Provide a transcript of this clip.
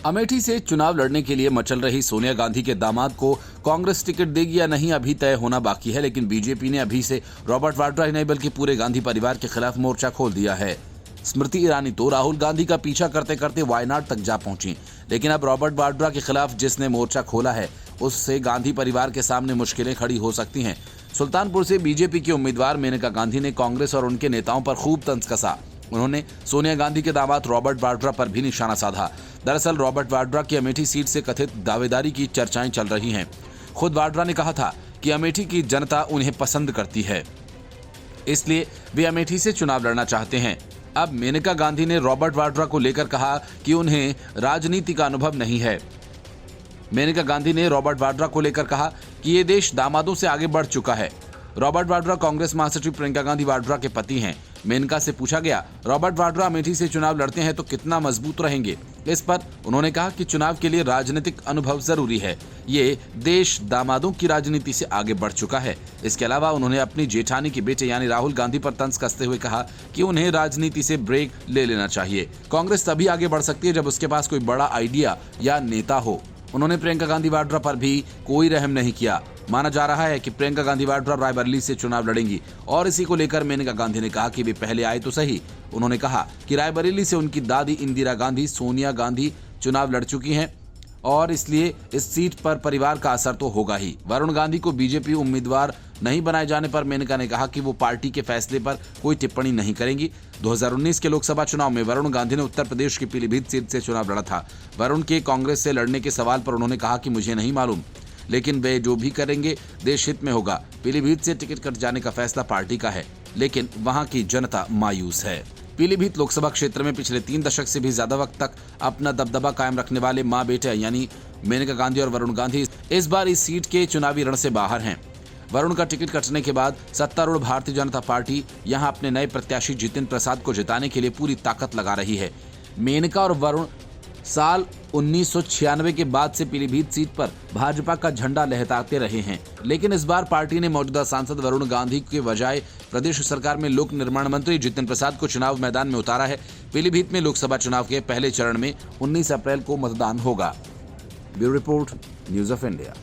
अमेठी से चुनाव लड़ने के लिए मचल रही सोनिया गांधी के दामाद को कांग्रेस टिकट देगी या नहीं अभी तय होना बाकी है, लेकिन बीजेपी ने अभी से रॉबर्ट वाड्रा ही नहीं बल्कि पूरे गांधी परिवार के खिलाफ मोर्चा खोल दिया है। स्मृति ईरानी तो राहुल गांधी का पीछा करते करते वायनाड तक जा पहुंची, लेकिन अब रॉबर्ट वाड्रा के खिलाफ जिसने मोर्चा खोला है उससे गांधी परिवार के सामने मुश्किलें खड़ी हो सकती हैं। सुल्तानपुर से बीजेपी की उम्मीदवार मेनका गांधी ने कांग्रेस और उनके नेताओं पर खूब तंज कसा। उन्होंने सोनिया गांधी के दामाद रॉबर्ट वाड्रा पर भी निशाना साधा। दरअसल रॉबर्ट वाड्रा की अमेठी सीट से कथित दावेदारी की चर्चाएं चल रही हैं। खुद वाड्रा ने कहा था कि अमेठी की जनता उन्हें पसंद करती है, इसलिए वे अमेठी से चुनाव लड़ना चाहते हैं। अब मेनका गांधी ने रॉबर्ट वाड्रा को लेकर कहा कि उन्हें राजनीति का अनुभव नहीं है। मेनका गांधी ने रॉबर्ट वाड्रा को लेकर कहा कि ये देश दामादों से आगे बढ़ चुका है। रॉबर्ट वाड्रा कांग्रेस महासचिव प्रियंका गांधी वाड्रा के पति हैं। मेनका से पूछा गया, रॉबर्ट वाड्रा अमेठी से चुनाव लड़ते हैं तो कितना मजबूत रहेंगे। इस पर उन्होंने कहा कि चुनाव के लिए राजनीतिक अनुभव जरूरी है। ये देश दामादों की राजनीति से आगे बढ़ चुका है। इसके अलावा उन्होंने अपनी जेठानी के बेटे यानी राहुल गांधी पर तंज कसते हुए कहा कि उन्हें राजनीति से ब्रेक ले लेना चाहिए। कांग्रेस तभी आगे बढ़ सकती है जब उसके पास कोई बड़ा आइडिया या नेता हो। उन्होंने प्रियंका गांधी वाड्रा पर भी कोई रहम नहीं किया। माना जा रहा है कि प्रियंका गांधी वाड्रा रायबरेली से चुनाव लड़ेंगी और इसी को लेकर मेनका गांधी ने कहा कि वे पहले आए तो सही। उन्होंने कहा कि रायबरेली से उनकी दादी इंदिरा गांधी सोनिया गांधी चुनाव लड़ चुकी हैं और इसलिए इस सीट पर परिवार का असर तो होगा ही। वरुण गांधी को बीजेपी उम्मीदवार नहीं बनाए जाने पर मेनका ने कहा कि वो पार्टी के फैसले पर कोई टिप्पणी नहीं करेंगी। 2019 के लोकसभा चुनाव में वरुण गांधी ने उत्तर प्रदेश की पीलीभीत सीट से चुनाव लड़ा था। वरुण के कांग्रेस से लड़ने के सवाल पर उन्होंने कहा कि मुझे नहीं मालूम, लेकिन वे जो भी करेंगे देश हित में होगा। पीलीभीत से टिकट कट जाने का फैसला पार्टी का है, लेकिन वहां की जनता मायूस है। पीलीभीत लोकसभा क्षेत्र में पिछले 3 दशक से भी ज्यादा वक्त तक अपना दबदबा कायम रखने वाले मां बेटे यानी मेनका गांधी और वरुण गांधी इस बार इस सीट के चुनावी रण से बाहर हैं। वरुण का टिकट कटने के बाद सत्तारूढ़ भारतीय जनता पार्टी यहां अपने नए प्रत्याशी जितिन प्रसाद को जिताने के लिए पूरी ताकत लगा रही है। मेनका और वरुण साल 1996 के बाद से पीलीभीत सीट पर भाजपा का झंडा लहराते रहे हैं, लेकिन इस बार पार्टी ने मौजूदा सांसद वरुण गांधी के बजाय प्रदेश सरकार में लोक निर्माण मंत्री जितिन प्रसाद को चुनाव मैदान में उतारा है। पीलीभीत में लोकसभा चुनाव के पहले चरण में 19 अप्रैल को मतदान होगा। Bureau report, news of India.